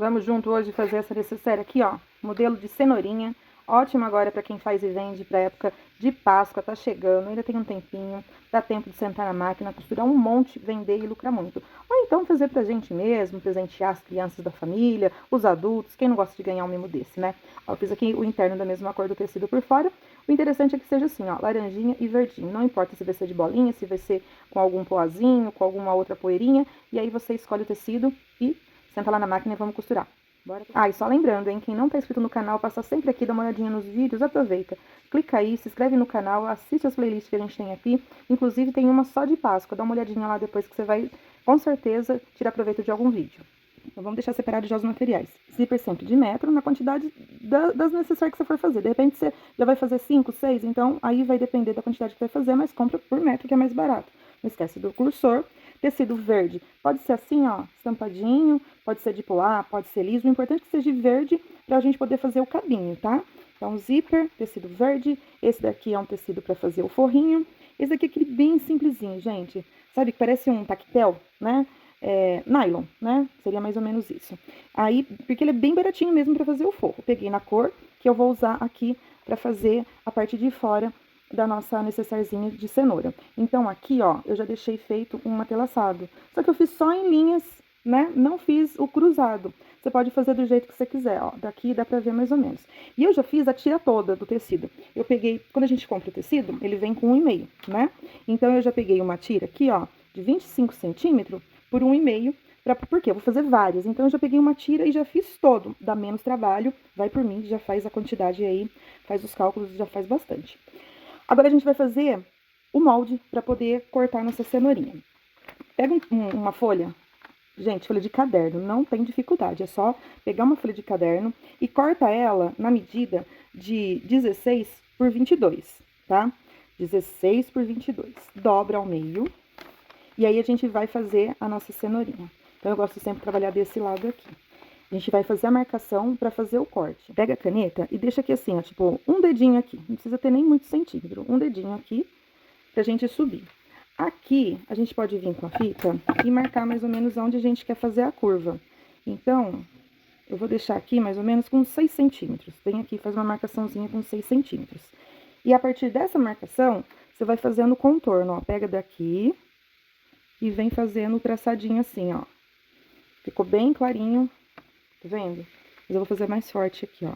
Vamos junto hoje fazer essa necessaire aqui, ó, modelo de cenourinha. Ótimo agora para quem faz e vende para época de Páscoa, tá chegando, ainda tem um tempinho, dá tempo de sentar na máquina, costurar um monte, vender e lucrar muito. Ou então fazer pra gente mesmo, presentear as crianças da família, os adultos, quem não gosta de ganhar um mimo desse, né? Ó, eu fiz aqui o interno da mesma cor do tecido por fora. O interessante é que seja assim, ó, laranjinha e verdinho. Não importa se vai ser de bolinha, se vai ser com algum poazinho, com alguma outra poeirinha. E aí você escolhe o tecido e senta lá na máquina e vamos costurar. Bora. Ah, e só lembrando, hein, quem não tá inscrito no canal, passa sempre aqui, dá uma olhadinha nos vídeos, aproveita. Clica aí, se inscreve no canal, assiste as playlists que a gente tem aqui. Inclusive tem uma só de Páscoa, dá uma olhadinha lá depois que você vai, com certeza, tirar proveito de algum vídeo. Então vamos deixar separado já os materiais. Zíper sempre de metro, na quantidade das necessárias que você for fazer. De repente você já vai fazer 5, 6, então aí vai depender da quantidade que vai fazer, mas compra por metro que é mais barato. Não esquece do cursor. Tecido verde, pode ser assim, ó, estampadinho, pode ser de poá, pode ser liso. O importante é que seja verde para a gente poder fazer o cabinho, tá? Então, zíper, tecido verde. Esse daqui é um tecido para fazer o forrinho. Esse daqui é aquele bem simplesinho, gente. Sabe, que parece um tactel, né? Nylon, né? Seria mais ou menos isso. Aí, porque ele é bem baratinho mesmo para fazer o forro. Peguei na cor que eu vou usar aqui para fazer a parte de fora da nossa necessarzinha de cenoura. Então, aqui, ó, eu já deixei feito um matelaçado. Só que eu fiz só em linhas, né? Não fiz o cruzado. Você pode fazer do jeito que você quiser, ó. Daqui dá pra ver mais ou menos. E eu já fiz a tira toda do tecido. Eu peguei, quando a gente compra o tecido, ele vem com 1,5, né? Então, eu já peguei uma tira aqui, ó, de 25 centímetros por 1,5. Por quê? Eu vou fazer várias. Então, eu já peguei uma tira e já fiz todo. Dá menos trabalho. Vai por mim, já faz a quantidade aí, faz os cálculos, já faz bastante. Agora a gente vai fazer o molde para poder cortar nossa cenourinha. Pega uma folha, gente, folha de caderno, não tem dificuldade, é só pegar uma folha de caderno e corta ela na medida de 16 por 22, tá? 16 por 22. Dobra ao meio e aí a gente vai fazer a nossa cenourinha. Então eu gosto sempre de trabalhar desse lado aqui. A gente vai fazer a marcação para fazer o corte. Pega a caneta e deixa aqui assim, ó, tipo, um dedinho aqui. Não precisa ter nem muito centímetro. Um dedinho aqui pra gente subir. Aqui, a gente pode vir com a fita e marcar mais ou menos onde a gente quer fazer a curva. Então, eu vou deixar aqui mais ou menos com 6 centímetros. Vem aqui e faz uma marcaçãozinha com 6 centímetros. E a partir dessa marcação, você vai fazendo o contorno, ó. Pega daqui e vem fazendo o traçadinho assim, ó. Ficou bem clarinho. Tá vendo? Mas eu vou fazer mais forte aqui, ó.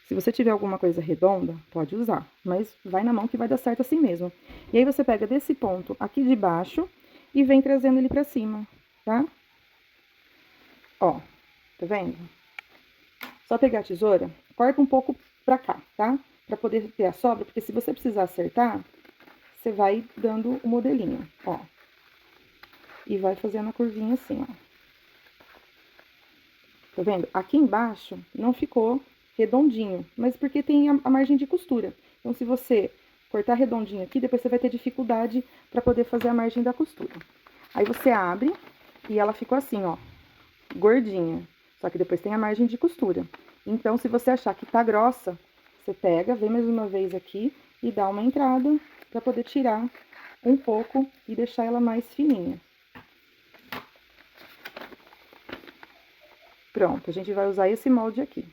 Se você tiver alguma coisa redonda, pode usar. Mas vai na mão que vai dar certo assim mesmo. E aí, você pega desse ponto aqui de baixo e vem trazendo ele pra cima, tá? Ó, tá vendo? Só pegar a tesoura, corta um pouco pra cá, tá? Pra poder ter a sobra, porque se você precisar acertar, você vai dando o modelinho, ó. E vai fazendo a curvinha assim, ó. Tá vendo? Aqui embaixo não ficou redondinho, mas porque tem a margem de costura. Então, se você cortar redondinho aqui, depois você vai ter dificuldade para poder fazer a margem da costura. Aí você abre e ela ficou assim, ó, gordinha. Só que depois tem a margem de costura. Então, se você achar que tá grossa, você pega, vem mais uma vez aqui e dá uma entrada para poder tirar um pouco e deixar ela mais fininha. Pronto, a gente vai usar esse molde aqui.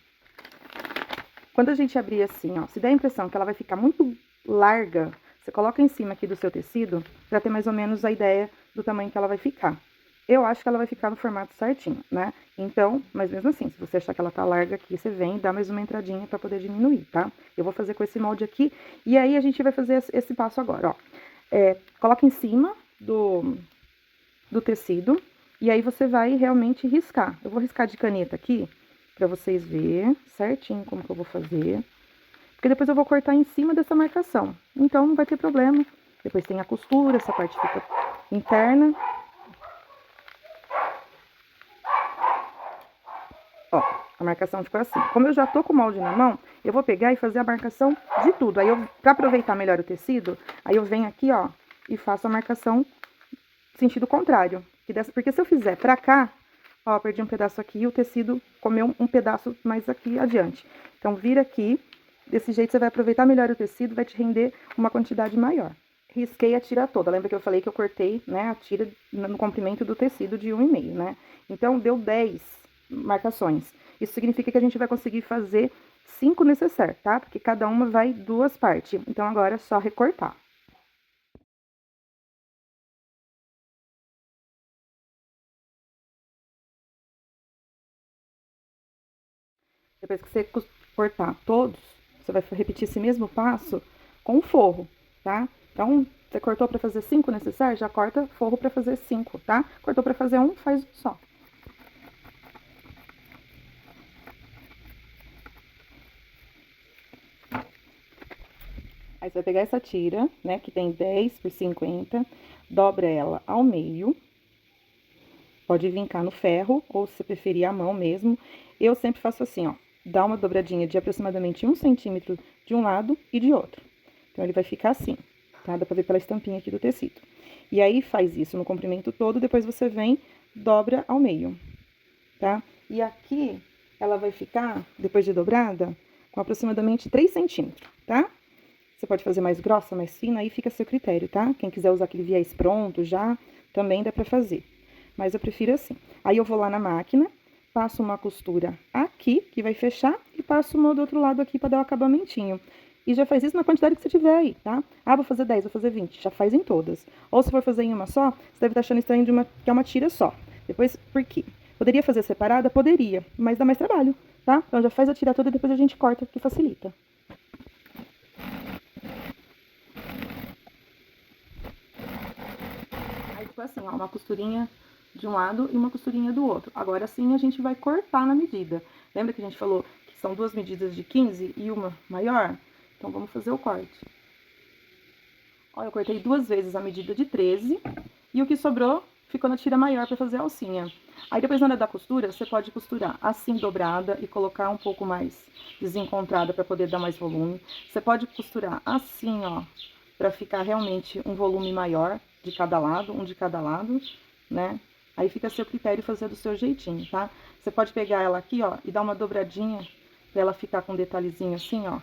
Quando a gente abrir assim, ó, se der a impressão que ela vai ficar muito larga, você coloca em cima aqui do seu tecido, pra ter mais ou menos a ideia do tamanho que ela vai ficar. Eu acho que ela vai ficar no formato certinho, né? Então, mas mesmo assim, se você achar que ela tá larga aqui, você vem e dá mais uma entradinha pra poder diminuir, tá? Eu vou fazer com esse molde aqui, e aí a gente vai fazer esse passo agora, ó. Coloca em cima do tecido, e aí você vai realmente riscar. Eu vou riscar de caneta aqui, pra vocês verem certinho como que eu vou fazer. Porque depois eu vou cortar em cima dessa marcação. Então, não vai ter problema. Depois tem a costura, essa parte fica interna. Ó, a marcação ficou assim. Como eu já tô com o molde na mão, eu vou pegar e fazer a marcação de tudo. Aí, pra aproveitar melhor o tecido, aí eu venho aqui, ó, e faço a marcação sentido contrário. Porque se eu fizer pra cá, ó, perdi um pedaço aqui e o tecido comeu um pedaço mais aqui adiante. Então, vira aqui, desse jeito você vai aproveitar melhor o tecido, vai te render uma quantidade maior. Risquei a tira toda, lembra que eu falei que eu cortei, né, a tira no comprimento do tecido de 1,5, né? Então, deu 10 marcações. Isso significa que a gente vai conseguir fazer 5 necessaire, tá? Porque cada uma vai 2 partes. Então, agora é só recortar. Depois que você cortar todos, você vai repetir esse mesmo passo com o forro, tá? Então, você cortou para fazer 5 necessaire, já corta forro para fazer 5, tá? Cortou para fazer um, faz um só. Aí você vai pegar essa tira, né, que tem 10 por 50, dobra ela ao meio. Pode vincar no ferro, ou se você preferir à mão mesmo. Eu sempre faço assim, ó, dá uma dobradinha de aproximadamente 1 centímetro de um lado e de outro. Então, ele vai ficar assim, tá? Dá pra ver pela estampinha aqui do tecido. E aí, faz isso no comprimento todo, depois você vem, dobra ao meio, tá? E aqui, ela vai ficar, depois de dobrada, com aproximadamente 3 centímetros, tá? Você pode fazer mais grossa, mais fina, aí fica a seu critério, tá? Quem quiser usar aquele viés pronto já, também dá pra fazer. Mas eu prefiro assim. Aí eu vou lá na máquina, passo uma costura aqui, que vai fechar, e passo uma do outro lado aqui pra dar o acabamentinho. E já faz isso na quantidade que você tiver aí, tá? Ah, vou fazer 10, vou fazer 20, já faz em todas. Ou se for fazer em uma só, você deve estar achando estranho que é uma tira só. Depois, por quê? Poderia fazer separada? Poderia, mas dá mais trabalho, tá? Então já faz a tira toda e depois a gente corta, que facilita. Aí ficou assim, ó, uma costurinha de um lado e uma costurinha do outro. Agora sim a gente vai cortar na medida. Lembra que a gente falou que são 2 medidas de 15 e uma maior? Então, vamos fazer o corte. Ó, eu cortei 2 vezes a medida de 13 e o que sobrou ficou na tira maior pra fazer a alcinha. Aí, depois, na hora da costura, você pode costurar assim dobrada e colocar um pouco mais desencontrada pra poder dar mais volume. Você pode costurar assim, ó, pra ficar realmente um volume maior de cada lado, um de cada lado, né? Aí fica a seu critério fazer do seu jeitinho, tá? Você pode pegar ela aqui, ó, e dar uma dobradinha pra ela ficar com um detalhezinho assim, ó,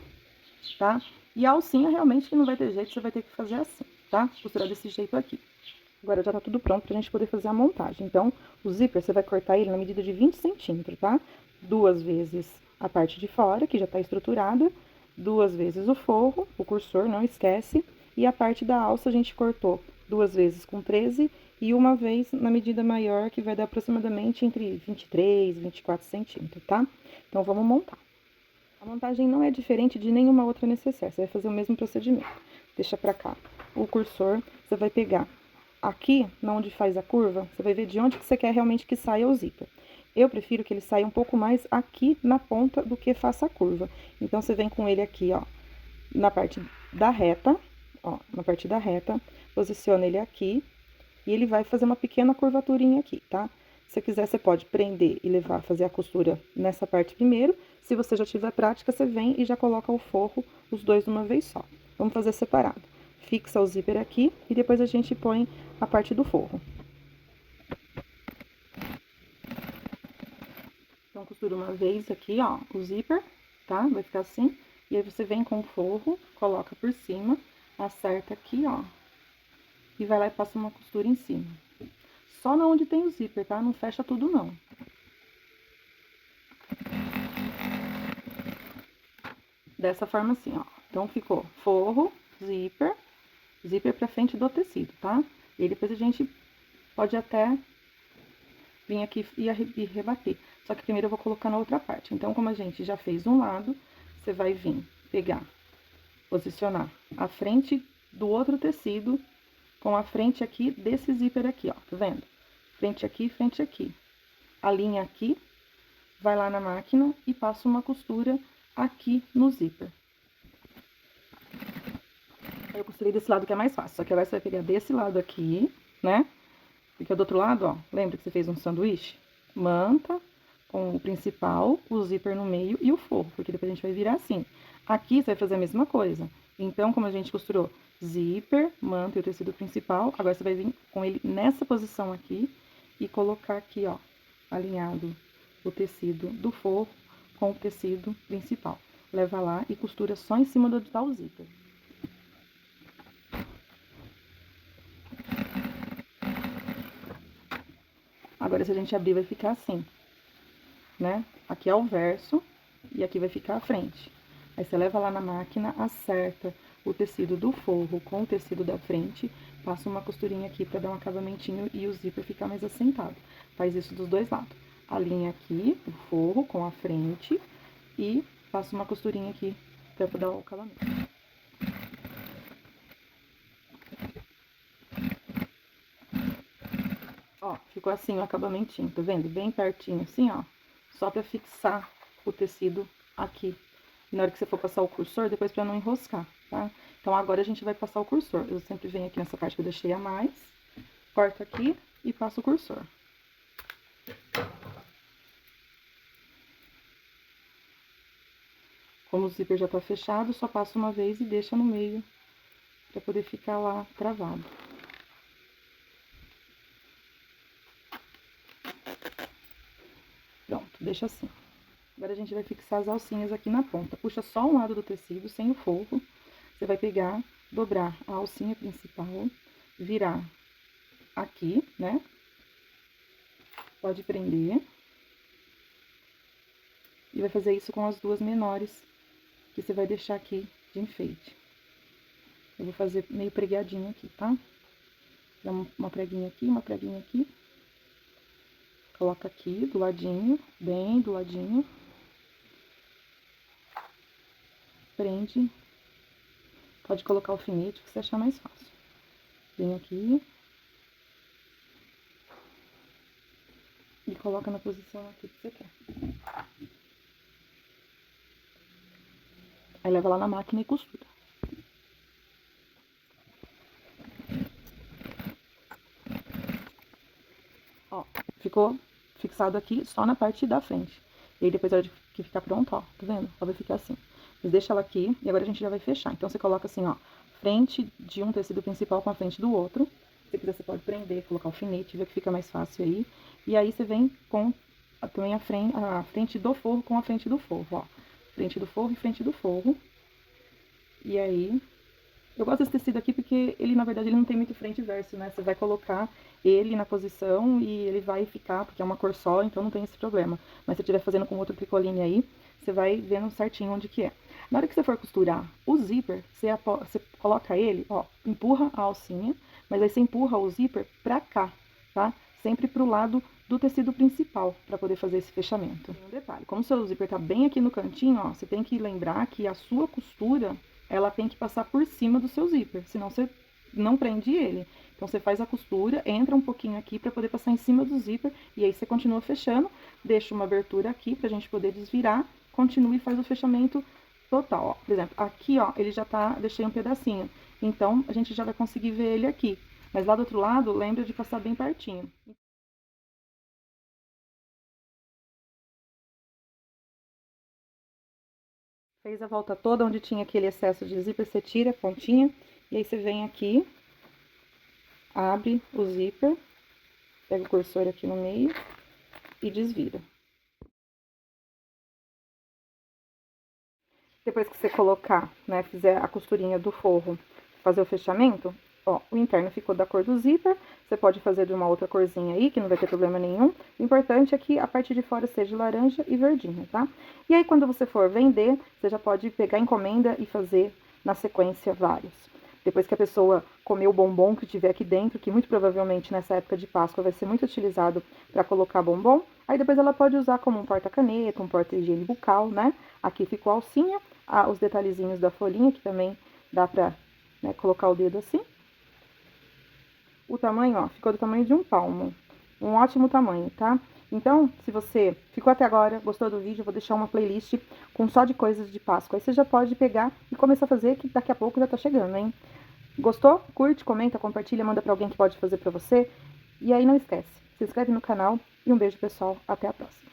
tá? E a alcinha, realmente, que não vai ter jeito, você vai ter que fazer assim, tá? Costurar desse jeito aqui. Agora já tá tudo pronto pra gente poder fazer a montagem. Então, o zíper, você vai cortar ele na medida de 20 centímetros, tá? 2 vezes a parte de fora, que já tá estruturada, 2 vezes o forro, o cursor, não esquece. E a parte da alça a gente cortou 2 vezes com 13 e uma vez na medida maior, que vai dar aproximadamente entre 23 e 24 centímetros, tá? Então, vamos montar. A montagem não é diferente de nenhuma outra necessaire, você vai fazer o mesmo procedimento. Deixa pra cá o cursor, você vai pegar aqui, onde faz a curva, você vai ver de onde que você quer realmente que saia o zíper. Eu prefiro que ele saia um pouco mais aqui na ponta do que faça a curva. Então, você vem com ele aqui, ó, na parte da reta, ó, na parte da reta, posiciona ele aqui e ele vai fazer uma pequena curvaturinha aqui, tá? Se quiser, você pode prender e levar, fazer a costura nessa parte primeiro. Se você já tiver prática, você vem e já coloca o forro, os dois de uma vez só. Vamos fazer separado. Fixa o zíper aqui e depois a gente põe a parte do forro. Então, costura uma vez aqui, ó, o zíper, tá? Vai ficar assim. E aí, você vem com o forro, coloca por cima, acerta aqui, ó. E vai lá e passa uma costura em cima. Só na onde tem o zíper, tá? Não fecha tudo, não. Dessa forma assim, ó. Então, ficou forro, zíper pra frente do tecido, tá? E depois a gente pode até vir aqui e rebater. Só que primeiro eu vou colocar na outra parte. Então, como a gente já fez um lado, você vai vir pegar, posicionar a frente do outro tecido com a frente aqui desse zíper aqui, ó. Tá vendo? Frente aqui, frente aqui. A linha aqui, vai lá na máquina e passa uma costura aqui no zíper. Eu costurei desse lado que é mais fácil, só que agora você vai pegar desse lado aqui, né? Porque do outro lado, ó, lembra que você fez um sanduíche? Manta com o principal, o zíper no meio e o forro, porque depois a gente vai virar assim. Aqui você vai fazer a mesma coisa. Então, como a gente costurou zíper, manta e o tecido principal, agora você vai vir com ele nessa posição aqui e colocar aqui, ó, alinhado o tecido do forro com o tecido principal. Leva lá e costura só em cima do tal zíper. Agora, se a gente abrir, vai ficar assim. né? Aqui é o verso e aqui vai ficar a frente. Aí você leva lá na máquina, acerta o tecido do forro com o tecido da frente, passa uma costurinha aqui pra dar um acabamentinho e o zíper ficar mais assentado. Faz isso dos dois lados. Alinha aqui o forro com a frente e passa uma costurinha aqui pra dar o acabamento. Ó, ficou assim o acabamentinho, tá vendo? Bem pertinho assim, ó. Só pra fixar o tecido aqui. E na hora que você for passar o cursor, depois pra não enroscar, tá? Então, agora a gente vai passar o cursor. Eu sempre venho aqui nessa parte que eu deixei a mais, corto aqui e passo o cursor. Como o zíper já tá fechado, só passa uma vez e deixa no meio pra poder ficar lá travado. Pronto, deixa assim. Agora a gente vai fixar as alcinhas aqui na ponta. Puxa só um lado do tecido, sem o forro. Você vai pegar, dobrar a alcinha principal, virar aqui, né? Pode prender. E vai fazer isso com as duas menores, que você vai deixar aqui de enfeite. Eu vou fazer meio pregadinho aqui, tá? Dá uma preguinha aqui, uma preguinha aqui. Coloca aqui, do ladinho, bem do ladinho. Prende. Pode colocar alfinete, que você achar mais fácil. Vem aqui. E coloca na posição aqui que você quer. Aí leva lá na máquina e costura. Ó, ficou fixado aqui só na parte da frente. E aí depois, na hora que ficar pronto, ó, tá vendo? Ela vai ficar assim. Mas deixa ela aqui e agora a gente já vai fechar. Então, você coloca assim, ó, frente de um tecido principal com a frente do outro. Se quiser, você pode prender, colocar alfinete, ver que fica mais fácil aí. E aí, você vem com também a frente do forro com a frente do forro, ó. Frente do forro e frente do forro. E aí, eu gosto desse tecido aqui porque ele, na verdade, ele não tem muito frente e verso, né? Você vai colocar ele na posição e ele vai ficar, porque é uma cor só, então não tem esse problema. Mas se você estiver fazendo com outro tricoline aí, você vai vendo certinho onde que é. Na hora que você for costurar o zíper, você coloca ele, ó, empurra a alcinha, mas aí você empurra o zíper pra cá, tá? Sempre pro lado do tecido principal, pra poder fazer esse fechamento. Tem um detalhe, como o seu zíper tá bem aqui no cantinho, ó, você tem que lembrar que a sua costura, ela tem que passar por cima do seu zíper, senão você não prende ele. Então, você faz a costura, entra um pouquinho aqui pra poder passar em cima do zíper, e aí você continua fechando, deixa uma abertura aqui pra gente poder desvirar, continua e faz o fechamento total, ó. Por exemplo, aqui, ó, ele já tá, deixei um pedacinho, então, a gente já vai conseguir ver ele aqui. Mas lá do outro lado, lembra de passar bem pertinho. Fez a volta toda onde tinha aquele excesso de zíper, você tira a pontinha, e aí você vem aqui, abre o zíper, pega o cursor aqui no meio e desvira. Depois que você colocar, né, fizer a costurinha do forro, fazer o fechamento, ó, o interno ficou da cor do zíper, você pode fazer de uma outra corzinha aí, que não vai ter problema nenhum. O importante é que a parte de fora seja laranja e verdinha, tá? E aí, quando você for vender, você já pode pegar a encomenda e fazer na sequência vários. Depois que a pessoa comer o bombom que tiver aqui dentro, que muito provavelmente nessa época de Páscoa vai ser muito utilizado para colocar bombom, aí depois ela pode usar como um porta-caneta, um porta-higiene bucal, né? Aqui ficou a alcinha, os detalhezinhos da folhinha, que também dá pra, né, colocar o dedo assim. O tamanho, ó, ficou do tamanho de um palmo. Um ótimo tamanho, tá? Então, se você ficou até agora, gostou do vídeo, eu vou deixar uma playlist com só de coisas de Páscoa. Aí você já pode pegar e começar a fazer, que daqui a pouco já tá chegando, hein? Gostou? Curte, comenta, compartilha, manda pra alguém que pode fazer pra você. E aí não esquece, se inscreve no canal e um beijo, pessoal. Até a próxima.